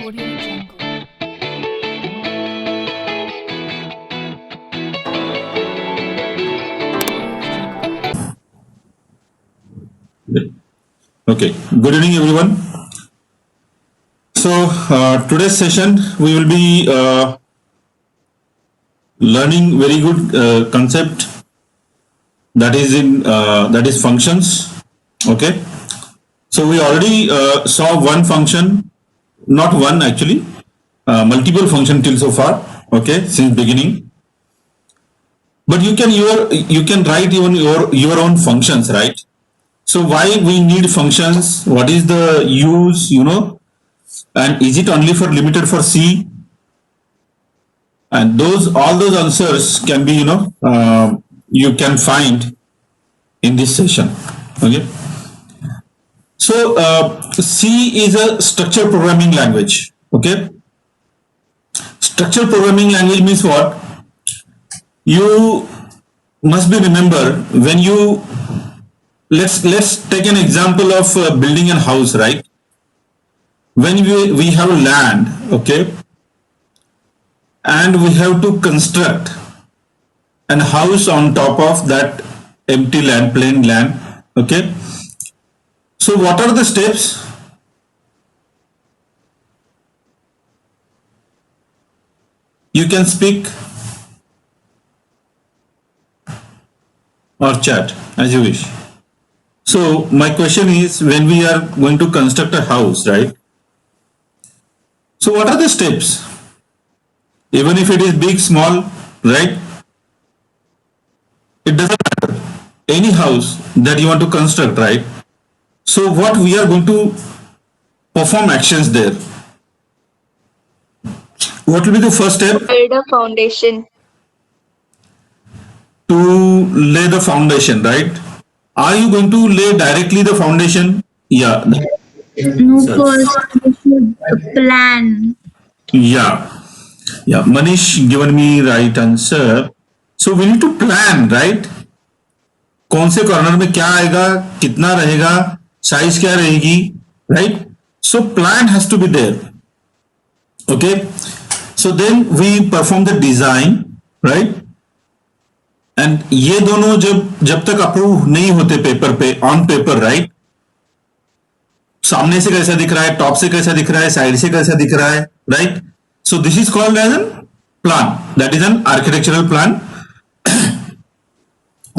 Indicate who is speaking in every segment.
Speaker 1: Audio Jungle.
Speaker 2: Okay, good evening everyone. So today's session we will be learning very good concept that is functions. Okay, so we already saw one function, not one actually, multiple function till so far. Okay, since beginning, but you can write even your own functions, right? So why we need functions? What is the use? And is it only for limited for C? And those all those answers can be you can find in this session. Okay, so C is a structured programming language. Okay, structured programming language means what? You must be remember when you let's take an example of building a house, right? When we have land, okay, and we have to construct an house on top of that empty land, plain land. Okay, so what are the steps? You can speak or chat as you wish. So my question is, when we are going to construct a house, right? So what are the steps? Even if it is big, small, right? It doesn't matter. Any house that you want to construct, right? So what we are going to perform actions there. What will be the first step?
Speaker 3: Build a foundation.
Speaker 2: To lay the foundation, right? Are you going to lay directly the foundation? Yeah.
Speaker 4: No, first we should plan.
Speaker 2: Yeah. Yeah. Manish given me right answer. So we need to plan, right? कौन से corner में क्या आएगा, कितना रहेगा, size क्या रहेगी, right? So plan has to be there. Okay. So then we perform the design, right? And ये दोनों जब तक अप्रूव नहीं होते पेपर पे, ऑन पेपर, राइट? सामने से कैसा दिख रहा है, टॉप से कैसा दिख रहा है, साइड से कैसा दिख रहा है, right? So this is called as an plan. That is an architectural plan.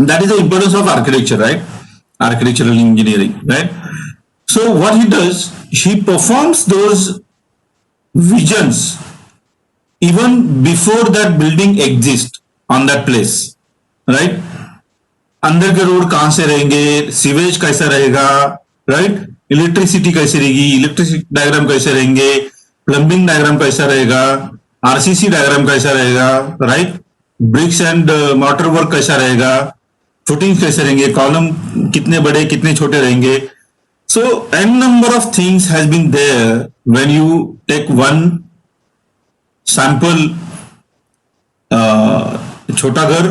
Speaker 2: That is the importance of architecture, right? Architectural engineering, right? So what he does, he performs those visions even before that building exists on that place, right? अंदर के road कहां से रहेंगे, sewage कैसा रहेगा, right? Electricity कैसी रहेगी, electricity diagram कैसे रहेंगे, प्लम्बिंग डायग्राम कैसा रहेगा, आरसीसी डायग्राम कैसा रहेगा, right? Bricks and mortar work कैसा रहेगा, फुटिंग कैसे रहेंगे, कॉलम कितने बड़े कितने छोटे रहेंगे. So N number of things has been there when you take one sample, छोटा घर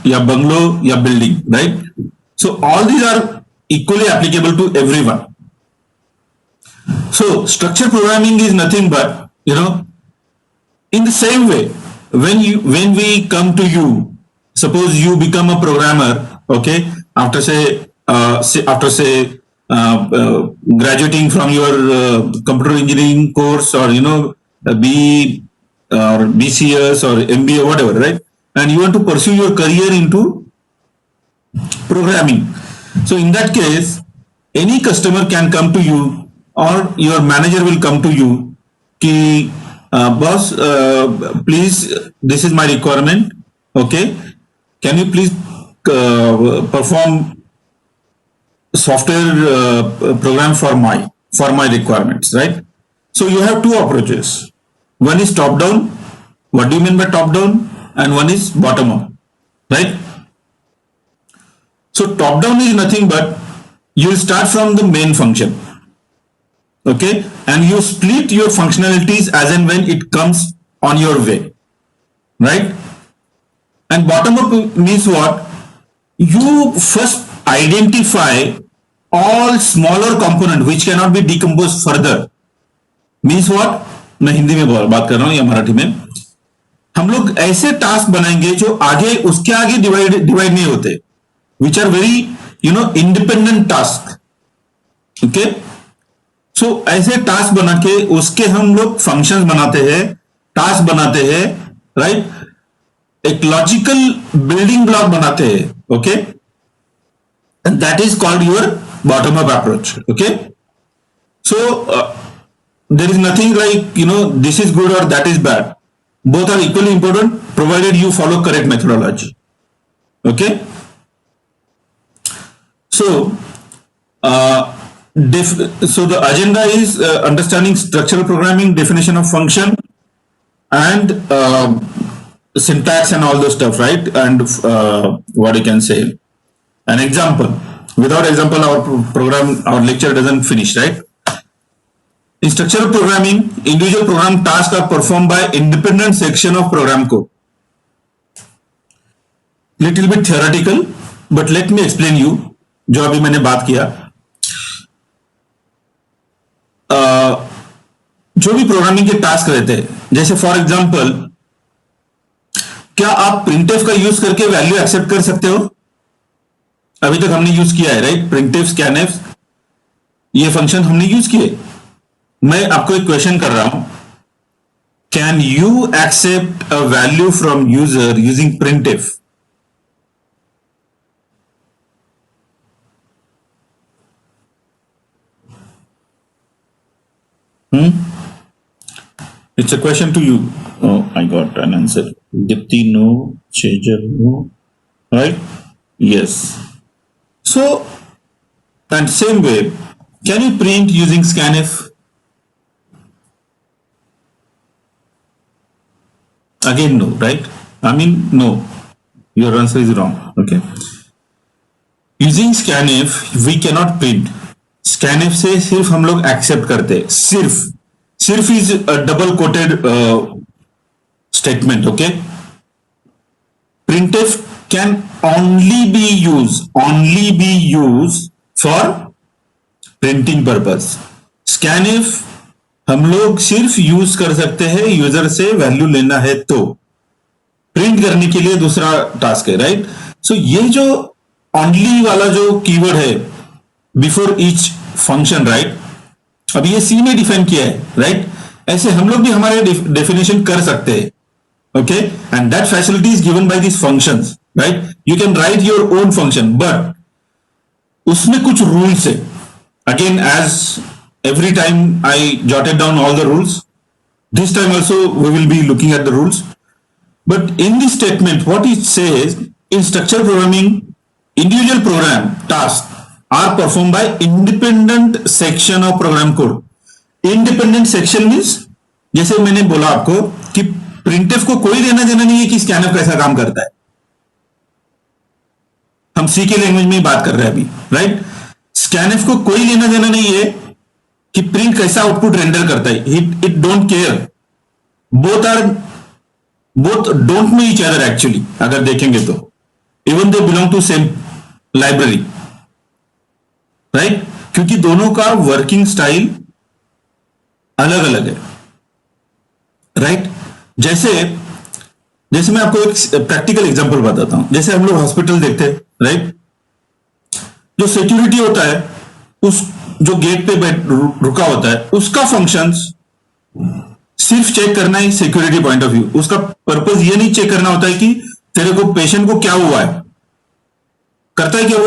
Speaker 2: या बंगलो या building, right? So all these are equally applicable to everyone. So structured programming is nothing but, in the same way, when we come to you, suppose you become a programmer, okay, after graduating from your computer engineering course, or BE or BCS or MBA, whatever, right? And you want to pursue your career into programming. So in that case, any customer can come to you, or your manager will come to you कि boss, please, this is my requirement, okay, can you please perform software program for my requirements, right? So you have two approaches. One is top down. What do you mean by top down? And one is bottom up, right? So top down is nothing but you start from the main function, okay, and you split your functionalities as and when it comes on your way, right? And bottom up means what? You first identify all smaller component which cannot be decomposed further. Means what? मैं हिंदी में बात कर रहा हूं या मराठी में, हम लोग ऐसे टास्क बनाएंगे जो आगे उसके आगे डिवाइड नहीं होते, which are very independent task. Okay, so ऐसे टास्क बना के उसके हम लोग फंक्शंस बनाते हैं, टास्क बनाते हैं, राइट, एक लॉजिकल बिल्डिंग ब्लॉक बनाते हैं। Okay, and that is called your bottom up approach. Okay, so there is nothing like this is good or that is bad. Both are equally important provided you follow correct methodology. Okay, so so the agenda is understanding structural programming, definition of function, and syntax and all those stuff, right? And what you can say, an example. Without example our lecture doesn't finish, right? In structural programming, individual program tasks are performed by independent section of program code. Little bit theoretical, but let me explain you. जो अभी मैंने बात किया, जो भी programming के task रहते हैं, जैसे फॉर एग्जांपल, क्या आप प्रिंटफ का यूज करके वैल्यू एक्सेप्ट कर सकते हो? अभी तक हमने यूज किया है, राइट? प्रिंटफ, स्कैनफ, ये फंक्शन हमने यूज किए। मैं आपको एक क्वेश्चन कर रहा हूं, can you accept a value from user using printf? It's a question to you. Oh, I got an answer. Dipti, no. Chejar, no. Right? Yes. So, and same way, can you print using scanf? Again, no, right? I mean, no. Your answer is wrong. Okay. Using scanf, we cannot print. Scanf से सिर्फ हम लोग accept करते हैं, सिर्फ is a double coated statement. Okay, printf can only be used for printing purpose. scanf हम लोग सिर्फ यूज कर सकते हैं यूजर से वैल्यू लेना है तो, प्रिंट करने के लिए दूसरा टास्क है, राइट? सो ये जो ओनली वाला जो कीवर्ड है बिफोर ईच फंक्शन, राइट, अब ये सी में डिफाइन किया है, राइट? ऐसे हम लोग भी हमारे डेफिनेशन कर सकते हैं। Okay, and that facility is given by this functions, right? You can write your own function, but उसमें कुछ रूल्स है। Again, as every time I jotted down all the rules, this time also we will be looking at the rules. But in this statement, what it says, in structural programming, individual program tasks are performed by independent section of program code. Independent section means, जैसे मैंने बोला आपको कि printf को कोई लेना देना नहीं है कि scanf कैसा काम करता है। हम सी के लैंग्वेज में ही बात कर रहे हैं अभी, राइट? scanf को कोई लेना देना नहीं है कि प्रिंट कैसा आउटपुट रेंडर करता है। It don't care, both don't know each other actually, अगर देखेंगे तो even they belong to same library, right? क्योंकि दोनों का वर्किंग स्टाइल अलग अलग है, राइट? जैसे मैं आपको एक प्रैक्टिकल एग्जांपल बताता हूं। जैसे हम लोग हॉस्पिटल देखते हैं, राइट? जो सिक्योरिटी होता है, उस जो गेट पे रुका होता है, उसका फंक्शंस सिर्फ चेक करना है सिक्योरिटी पॉइंट ऑफ व्यू। उसका पर्पस ये नहीं चेक करना होता है कि तेरे को पेशेंट को क्या हुआ है। करता है क्या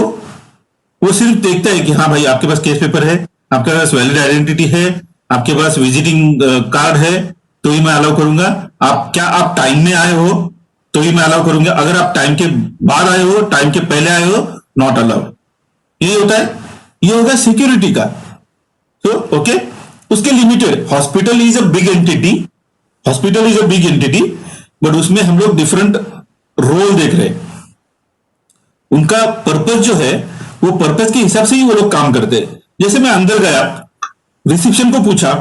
Speaker 2: वो सिर्फ देखता है कि हाँ भाई, आपके पास केस पेपर है, आपके पास वैलिड आइडेंटिटी है, आपके पास विजिटिंग कार्ड है, तो ही मैं अलाउ करूंगा। आप टाइम में आए हो तो ही मैं अलाउ करूंगा। अगर आप टाइम के बाद आए हो, टाइम के पहले आए हो, नॉट अलाउड। ये होता है, ये होगा सिक्योरिटी का। तो ओके, उसके limited. Hospital is a big entity, but उसमें हम लोग डिफरेंट रोल देख रहे हैं। उनका पर्पस जो है, वो पर्पस के हिसाब से ही वो लोग काम करते हैं। जैसे मैं अंदर गया, रिसेप्शन को पूछा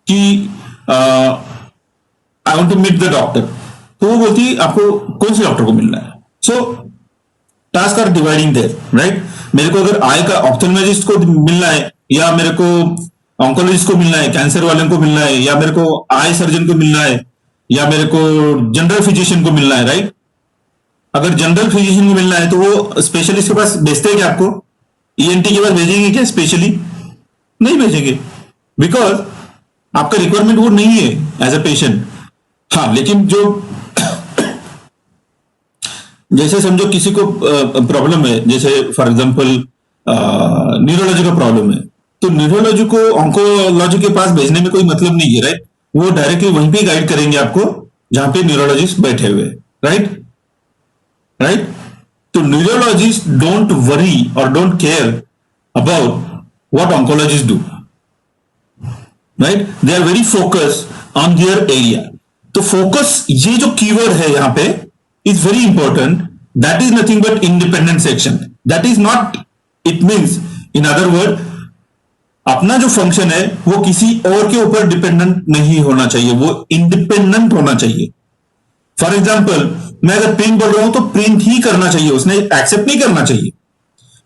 Speaker 2: कि I want to meet the doctor, तो वो बोलती आपको कौन से डॉक्टर को मिलना है। So task are dividing there, right? मेरे को अगर आई का ऑप्थेल्मोलॉजिस्ट को मिलना है, या मेरे को ऑन्कोलॉजिस्ट को मिलना है, कैंसर वाले को मिलना है, या मेरे को आई सर्जन को मिलना है, या मेरे को जनरल फिजिशियन को मिलना है, राइट? अगर जनरल फिजिशियन को मिलना है तो वो स्पेशलिस्ट के पास भेजते हैं क्या आपको? ईएनटी के पास भेजेंगे क्या स्पेशली? नहीं भेजेंगे, बिकॉज आपका रिक्वायरमेंट वो नहीं है एज अ पेशेंट। हाँ, लेकिन जो जैसे समझो किसी को प्रॉब्लम है, जैसे फॉर एग्जांपल न्यूरोलॉजी का प्रॉब्लम है, तो न्यूरोलॉजी को ऑन्कोलॉजी के पास भेजने में कोई मतलब नहीं है, राइट? वो डायरेक्टली वहीं पे गाइड करेंगे आपको जहां पे न्यूरोलॉजिस्ट बैठे हुए, राइट? राइट? तो न्यूरोलॉजिस्ट डोंट वरी और don't care about what oncologist do, right? They are very focus on their area. तो फोकस, ये जो कीवर्ड है यहां पे, is very important. That is nothing but independent section. That is not, it means in other word, अपना जो function है वो किसी और के ऊपर डिपेंडेंट नहीं होना चाहिए, वो इंडिपेंडेंट होना चाहिए। फॉर एग्जाम्पल, मैं अगर प्रिंट बोल रहा हूं तो प्रिंट ही करना चाहिए, उसने एक्सेप्ट नहीं करना चाहिए।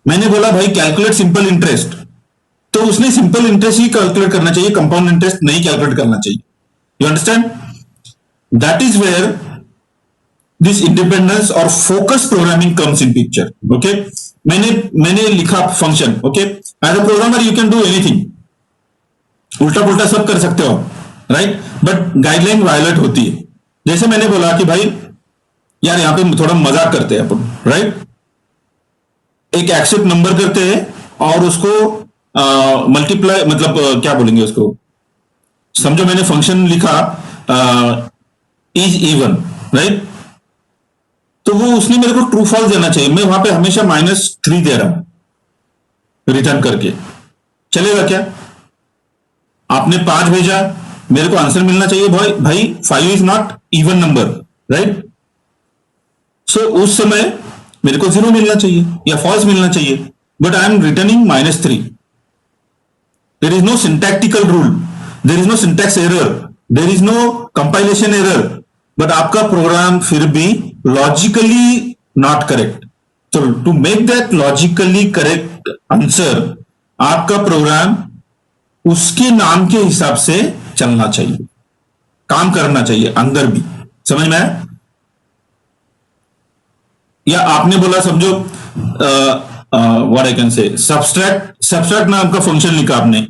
Speaker 2: मैंने बोला भाई कैलकुलेट सिंपल इंटरेस्ट, तो उसने सिंपल इंटरेस्ट ही कैलकुलेट करना चाहिए, कंपाउंड इंटरेस्ट नहीं कैलकुलेट करना चाहिए। You understand? That is where this independence और focus programming comes in picture. Okay, मैंने लिखा function, okay, as a programmer you can do anything, उल्टा पुल्टा सब कर सकते हो, राइट? बट गाइडलाइन वायलेट होती है। जैसे मैंने बोला कि भाई यार यहां पे थोड़ा मजाक करते हैं अपन, राइट? एक एक्सेप्ट नंबर करते हैं और उसको मल्टीप्लाई, मतलब क्या बोलेंगे उसको, समझो मैंने फंक्शन लिखा इज इवन, राइट? तो वो उसने मेरे को ट्रू फॉल्स देना चाहिए, मैं वहां पे हमेशा -3 दे रहा हूं रिटर्न करके, चलेगा क्या? आपने 5 भेजा, मेरे को आंसर मिलना चाहिए भाई भाई 5 is not even number, right? So उस समय मेरे को 0 मिलना चाहिए या फॉल्स मिलना चाहिए, but I am returning -3। There is no syntactical rule, there is no syntax error, there is no compilation error, but आपका प्रोग्राम फिर भी लॉजिकली नॉट करेक्ट। तो to make that logically correct answer, आपका program उसके नाम के हिसाब से चलना चाहिए, काम करना चाहिए अंदर भी। समझ में आया? या आपने बोला समझो what I can say, subtract नाम का फंक्शन लिखा आपने,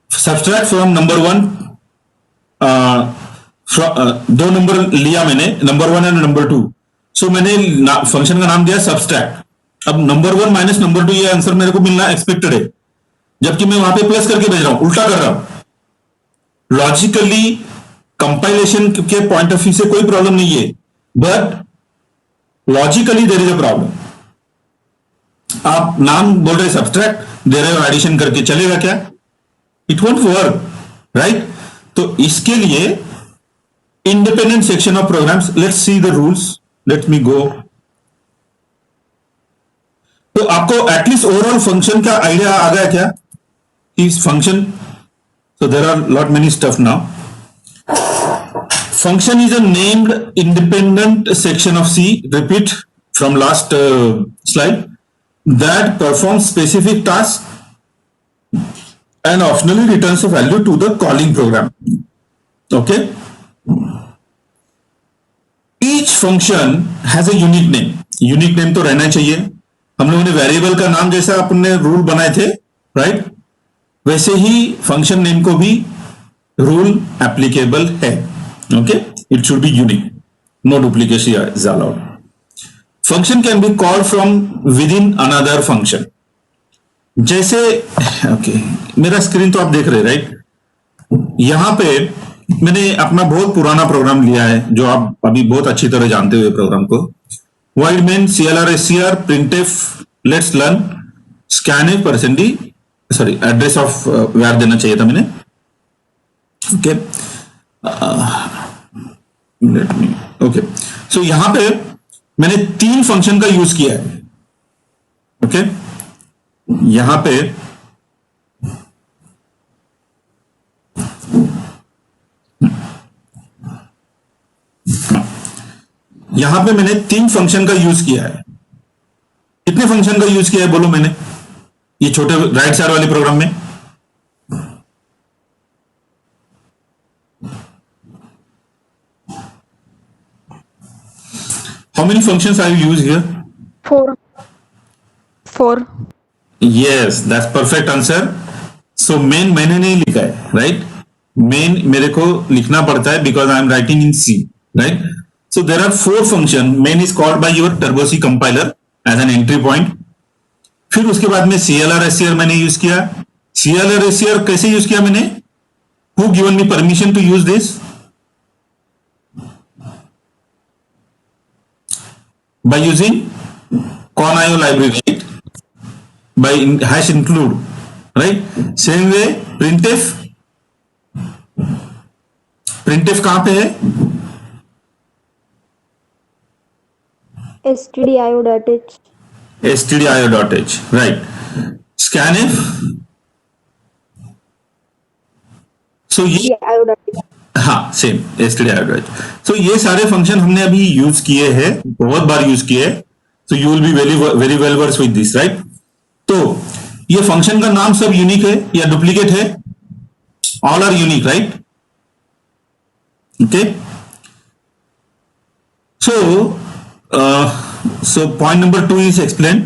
Speaker 2: सब्सट्रैक्ट फ्रॉम नंबर 1, 2 नंबर लिया मैंने, नंबर 1 एंड नंबर 2। सो मैंने फंक्शन का नाम दिया सब्सट्रैक्ट। अब नंबर 1 माइनस नंबर 2 ये आंसर मेरे को मिलना एक्सपेक्टेड है, जबकि मैं वहां पे प्लस करके भेज रहा हूं, उल्टा कर रहा हूं। लॉजिकली कंपाइलेशन के पॉइंट ऑफ व्यू से कोई प्रॉब्लम नहीं है, but logically there is a problem. आप नाम बोल रहे सब्सट्रैक्ट, दे रहे हो एडिशन करके, चलेगा क्या? It won't work, right? तो इसके लिए independent section of programs, let's see the rules, let me go. तो आपको एटलीस्ट ओवरऑल फंक्शन का आइडिया आ गया क्या? इस function, so there are lot many stuff now. Function is a named independent section of C, repeat from last slide, that performs specific task and optionally returns a value to the calling program. Okay? Each function has a unique name. Unique name तो रहना चाहिए। हम लोगों ने variable का नाम जैसा अपने रूल बनाए थे, राइट? वैसे ही फंक्शन नेम को भी रूल एप्लीकेबल है। Okay, it should be unique, no duplication is allowed. Function can be called from within another function. जैसे ओके, मेरा स्क्रीन तो आप देख रहे, राइट? यहां पे मैंने अपना बहुत पुराना प्रोग्राम लिया है, जो आप अभी बहुत अच्छी तरह जानते हुए प्रोग्राम को, void main CLR SCR printf let's learn scanf %d, sorry address of where देना चाहिए था मैंने। Okay, let me, okay, so यहां पे मैंने 3 फंक्शन का यूज किया है। ओके, यहां पे मैंने 3 फंक्शन का यूज किया है। कितने फंक्शन का यूज किया है बोलो मैंने, ये छोटे राइट साइड वाले प्रोग्राम में? many functions are you use here?
Speaker 1: 4. 4.
Speaker 2: Yes, that's perfect answer. So main मैंने नहीं लिखा है, right? Main मेरे को लिखना पड़ता है because I am writing in C, right? So there are 4 function. Main is called by your Turbo C compiler as an entry point. फिर उसके बाद में CLR SCR मैंने यूज किया. CLR SCR कैसे यूज किया मैंने? Who given me permission to use this? By using ConIO library, right? By hash include, right? Same way printf कहां पे है?
Speaker 1: stdio.h.
Speaker 2: stdio.h, right? scanf, so ये
Speaker 1: stdio.h.
Speaker 2: हाँ सेम stdio.h. so ये सारे फंक्शन हमने अभी यूज किए हैं, बहुत बार यूज किए हैं. so you will be very well versed with this, right? तो ये फंक्शन का नाम सब यूनिक है या डुप्लीकेट है? All are unique, right? Okay. So point number 2 is explained.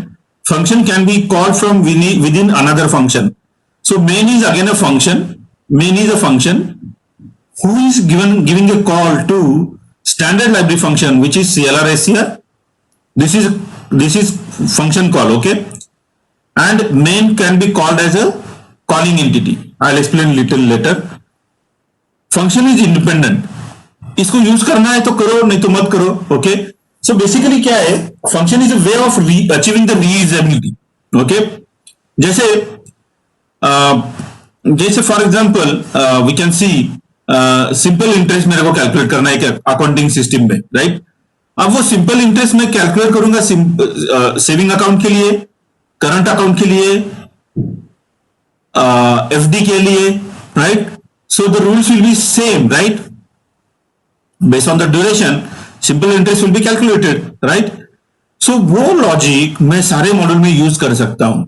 Speaker 2: Function can be called from within another function. So main is again a function. Main is a function who is giving a call to standard library function, which is CLR SCR. This is function call, okay? And main can be called as a calling entity. I'll explain little later. Function is independent. इसको use करना है तो करो, नहीं तो मत करो, okay? सो basically क्या है? Function is a way of achieving the reusability, okay? जैसे for example we can see simple interest मेरे को कैलकुलेट करना है अकाउंटिंग सिस्टम में, राइट? अब वो सिंपल इंटरेस्ट मैं कैलकुलेट करूंगा सेविंग अकाउंट के लिए, करंट अकाउंट के लिए, एफडी के लिए, right? So the rules will be same, right? Based on the duration simple interest will be calculated, right? So वो लॉजिक मैं सारे मॉडल में यूज कर सकता हूं,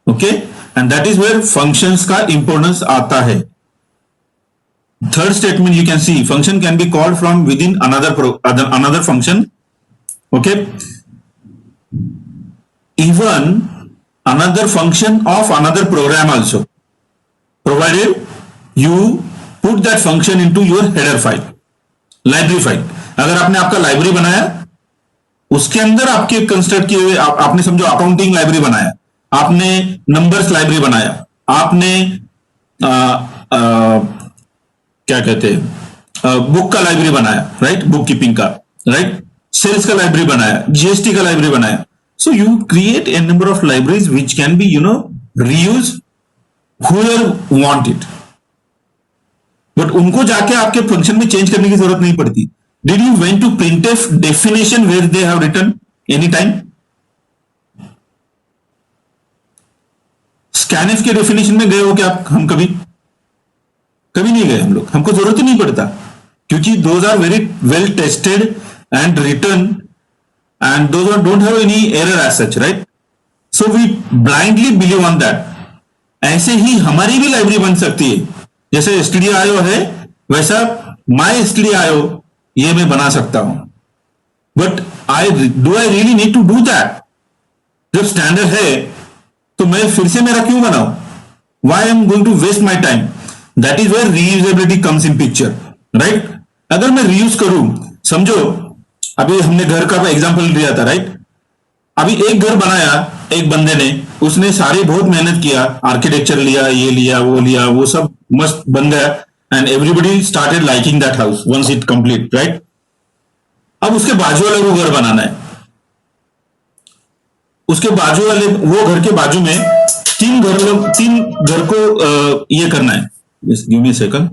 Speaker 2: okay? And that is where functions का इंपोर्टेंस आता है. Third statement you can see function can be called from within another function, okay? Even another function of another program also, provided you put that function into your header file, library file. अगर आपने आपका library बनाया, उसके अंदर आपके construct किए हुए आपने समझो अकाउंटिंग लाइब्रेरी बनाया, आपने नंबर्स लाइब्रेरी बनाया, आपने क्या कहते हैं बुक का लाइब्रेरी बनाया, राइट? बुक कीपिंग का, राइट? सेल्स का लाइब्रेरी बनाया, जीएसटी का लाइब्रेरी बनाया. So you create a number of libraries which can be, reused whoever want it. But उनको जाके आपके फंक्शन में चेंज करने की जरूरत नहीं पड़ती. Did you went to printf definition where they have written anytime? scanf के डेफिनेशन में गए हो क्या हम कभी नहीं गए हम लोग. हमको जरूरत ही नहीं पड़ता क्योंकि those are very well tested and written. And those don't have any error as such, right? So we blindly believe on that. ऐसे ही हमारी भी लाइब्रेरी बन सकती है. जैसे stdio है वैसा my stdio ये मैं बना सकता हूं. But I really need to do that? जब स्टैंडर्ड है तो मैं फिर से मेरा क्यों बनाऊं? Why I am going to waste my time? That is where reusability comes in picture, right? अगर मैं reuse करूं, समझो अभी हमने घर का एग्जांपल लिया था, राइट? अभी एक घर बनाया एक बंदे ने, उसने सारी बहुत मेहनत किया, आर्किटेक्चर लिया, ये लिया, वो सब मस्त बन गया, and everybody started liking that house once it complete, right? अब उसके बाजू वाले को घर बनाना है, उसके बाजू वाले वो घर के बाजू में तीन घर को ये करना है. Give me a second.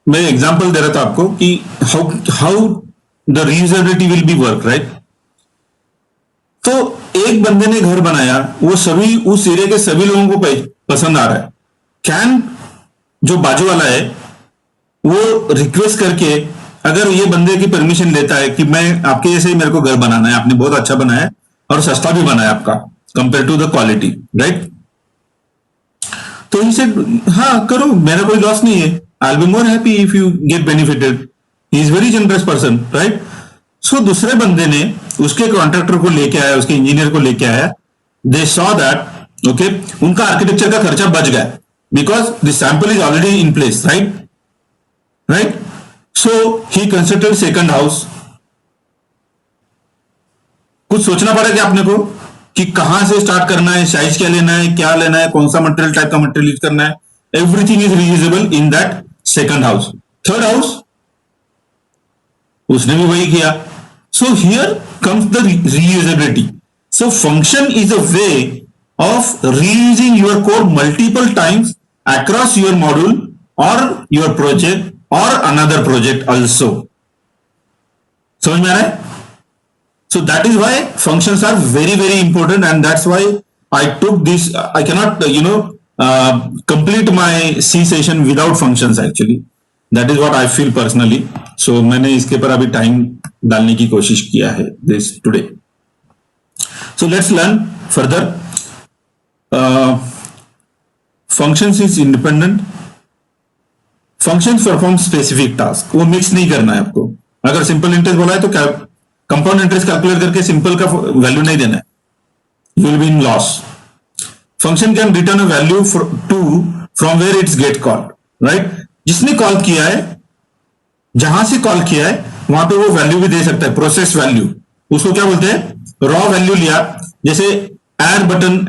Speaker 2: मैं एग्जांपल दे रहा था आपको कि how the reusability will be work, right? तो एक बंदे ने घर बनाया, वो सभी उस एरिया के सभी लोगों को पसंद आ रहा है. कैन जो बाजू वाला है वो रिक्वेस्ट करके अगर ये बंदे की परमिशन लेता है कि मैं आपके जैसे ही मेरे को घर बनाना है, आपने बहुत अच्छा बनाया है और सस्ता भी बनाया आपका, compare to the quality, right? तो ही सेड हाँ करो, मेरा कोई लॉस नहीं है, I will be more happy if you get benefited, he is very generous person, right? So दूसरे बंदे ने उसके कॉन्ट्रैक्टर को लेके आया, उसके इंजीनियर को लेके आया, दे सॉ दैट ओके उनका आर्किटेक्चर का खर्चा बच गया because the sample is already in place, right? Right? So he constructed second house. कुछ सोचना पड़ा क्या आपने को कि कहां से स्टार्ट करना है, साइज क्या लेना है, क्या लेना है, कौन सा मटेरियल टाइप का मटेरियल यूज करना है, everything is reusable in that second house. Third house उसने भी वही किया. So here comes the reusability. So function is a way of reusing your code multiple times across your module और your project और another project also. समझ में आ रहा है? So that is why functions are very, very important, and that's why I took this. I cannot, complete my C session without functions actually. That is what I feel personally. So मैंने इसके पर अभी time डालने की कोशिश किया है this today. So let's learn further. Functions is independent. Functions perform specific task. वो मिक्स नहीं करना है आपको. अगर सिंपल इंटरेस्ट बोला है तो क्या कंपाउंड इंटरेस्ट कैलकुलेट करके सिंपल का वैल्यू नहीं देना है, you will be in loss. Function can return a value to from where it's get called, right? जिसने कॉल किया है, जहां से कॉल किया है वहां पे वो वैल्यू भी दे सकता है, प्रोसेस वैल्यू. उसको क्या बोलते हैं? रॉ वैल्यू लिया, जैसे add button,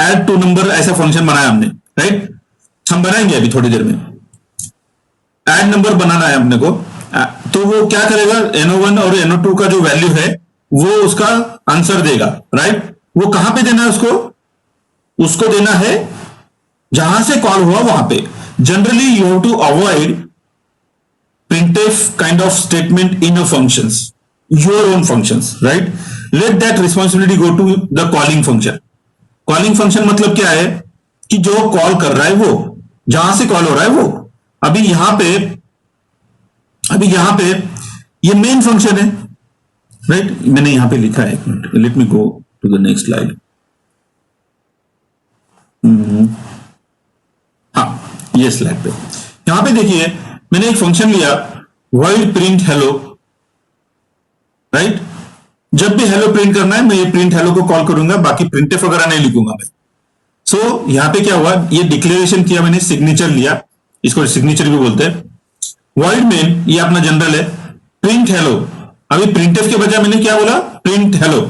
Speaker 2: add two number, ऐसा फंक्शन बनाया हमने, राइट? हम बनाएंगे अभी थोड़ी देर में. ऐड नंबर बनाना है अपने को, तो वो क्या करेगा, NO1 और NO2 का जो वैल्यू है वो उसका आंसर देगा, राइट? वो कहां पे देना है उसको? उसको देना है जहां से कॉल हुआ वहां पे. Generally you have to avoid printf kind of statement in a functions, your own functions, right? Let that responsibility go to the calling function. Calling function मतलब क्या है कि जो कॉल कर रहा है वो, जहां से कॉल हो रहा है वो. अभी यहां पे ये मेन फंक्शन है, राइट? मैंने यहां पे लिखा है, एक minute, let me go to the next slide. हाँ, ये स्लाइड पे यहां पे देखिए मैंने एक फंक्शन लिया, void प्रिंट हेलो, राइट? जब भी हेलो प्रिंट करना है मैं ये प्रिंट हेलो को कॉल करूंगा, बाकी प्रिंटफ वगैरह नहीं लिखूंगा मैं. सो यहां पे क्या हुआ, ये डिक्लेरेशन किया मैंने, सिग्नेचर लिया, इसको सिग्नेचर भी बोलते हैं. void मेन ये अपना जनरल है, प्रिंट हेलो. अभी प्रिंटफ के बजाय मैंने क्या बोला? Print hello.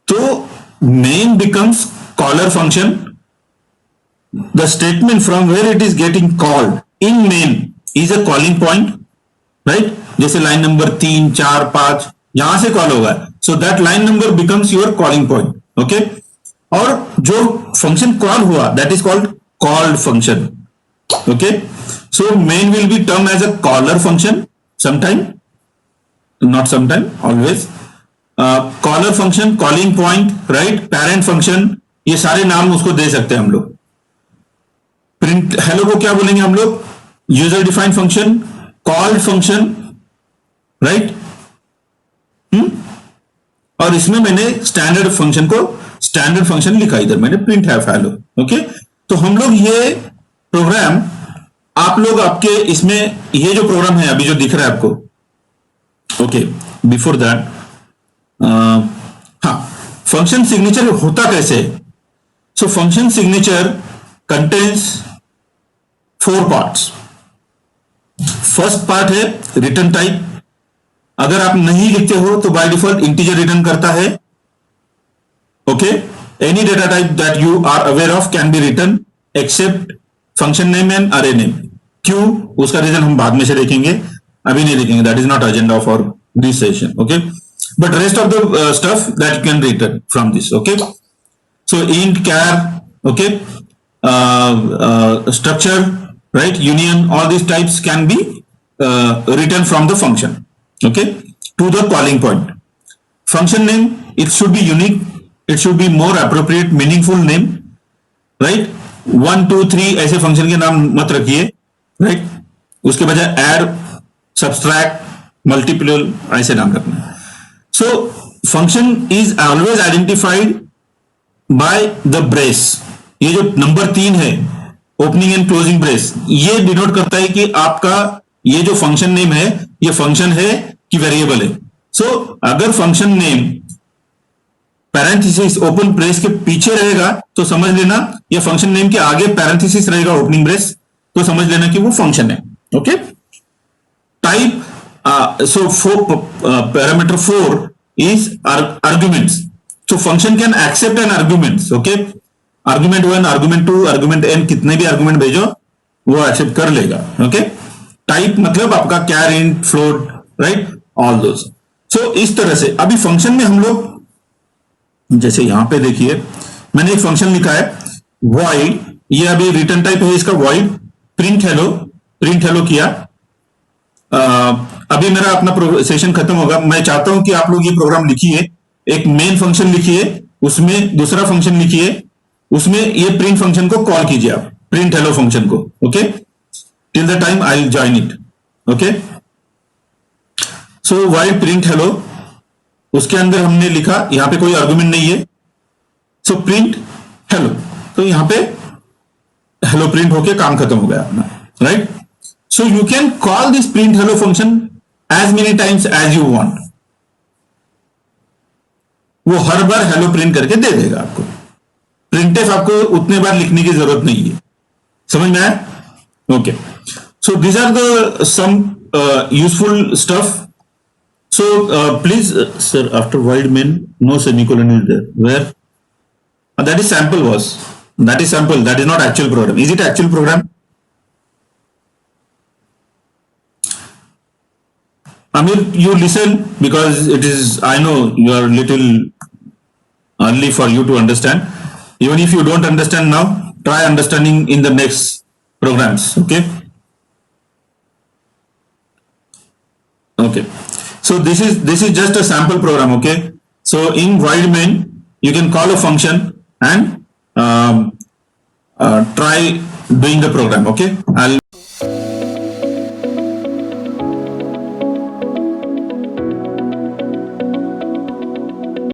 Speaker 2: तो main becomes caller function. The statement from where it is getting called in main is a calling point, right? जैसे लाइन नंबर 3, 4, 5 यहां से कॉल होगा, so that line number becomes your calling point, okay? और जो function call हुआ that is called called function, okay? So main will be termed as a caller function sometime, not sometime, always. Caller function, calling point, right? Parent function, ये सारे नाम उसको दे सकते हैं हम लोग. Print hello को क्या बोलेंगे हम लोग? User defined function, called function, right? और इसमें मैंने स्टैंडर्ड फंक्शन को स्टैंडर्ड फंक्शन लिखा, इधर मैंने प्रिंट हैव हेलो, ओके? तो हम लोग ये प्रोग्राम आप लोग आपके इसमें ये जो प्रोग्राम है अभी जो दिख रहा है आपको, ओके? बिफोर दैट, हाँ, फंक्शन सिग्नेचर होता कैसे? So function signature contains 4 parts. First part है रिटर्न टाइप. अगर आप नहीं लिखते हो तो बाय डिफॉल्ट इंटीजर रिटर्न करता है, okay? Any data type that you are aware of can be return except function name and array name. क्यों? उसका रीजन हम बाद में से देखेंगे, अभी नहीं देखेंगे, that is not agenda for this session, okay? But rest of the stuff that you can return from this, okay? So int, char, okay, structure, right? Union, all these types can be written from the function, okay, to the calling point. Function name, it should be unique, it should be more appropriate, meaningful name, right? 1, 2, 3 ऐसे function के नाम मत रखिए, right? उसके बजाय add, subtract, multiple ऐसे नाम रखना. So function is always identified by the brace, ये जो नंबर 3 है ओपनिंग एंड क्लोजिंग ब्रेस, ये डिनोट करता है कि आपका ये जो फंक्शन नेम है ये फंक्शन है कि वेरिएबल है. सो अगर function name parenthesis open brace के पीछे रहेगा तो समझ लेना, या फंक्शन नेम के आगे पैरेंथेसिस रहेगा ओपनिंग ब्रेस तो समझ लेना कि वो फंक्शन है. Okay. Type so parameter 4 is arguments. So function can accept an arguments. Okay, argument 1, argument 2, argument n, कितने भी argument भेजो वो accept कर लेगा. Okay, type मतलब आपका char, int, float, right, all those. So इस तरह से अभी फंक्शन में हम लोग जैसे यहां पे देखिए मैंने एक फंक्शन लिखा है void, ये अभी रिटर्न टाइप है इसका void, प्रिंट हेलो किया. अभी मेरा अपना सेशन खत्म होगा. मैं चाहता हूं कि आप लोग ये प्रोग्राम लिखिए, एक मेन फंक्शन लिखिए, उसमें दूसरा फंक्शन लिखिए, उसमें ये प्रिंट फंक्शन को कॉल कीजिए आप, प्रिंट हेलो फंक्शन को. Okay, till the time I will join it. Okay, so while print hello, उसके अंदर हमने लिखा, यहां पे कोई आर्गुमेंट नहीं है, सो प्रिंट हेलो, तो यहां पे हेलो प्रिंट होके काम खत्म हो गया अपना. Right. So you can call this print hello function as many times as you want. वो हर बार हेलो प्रिंट करके दे देगा आपको. प्रिंटफ आपको उतने बार लिखने की जरूरत नहीं है. समझ में आया? Okay. So these are the some useful stuff. So please sir, after void main no semicolon is there. Where? That is sample was. That is sample. That is not actual program. Is it actual program? Amir, you listen because it is, I know you are little early for you to understand. Even if you don't understand now, try understanding in the next programs. Okay. Okay. So this is just a sample program. Okay. So in void main, you can call a function and try doing the program. Okay. I'll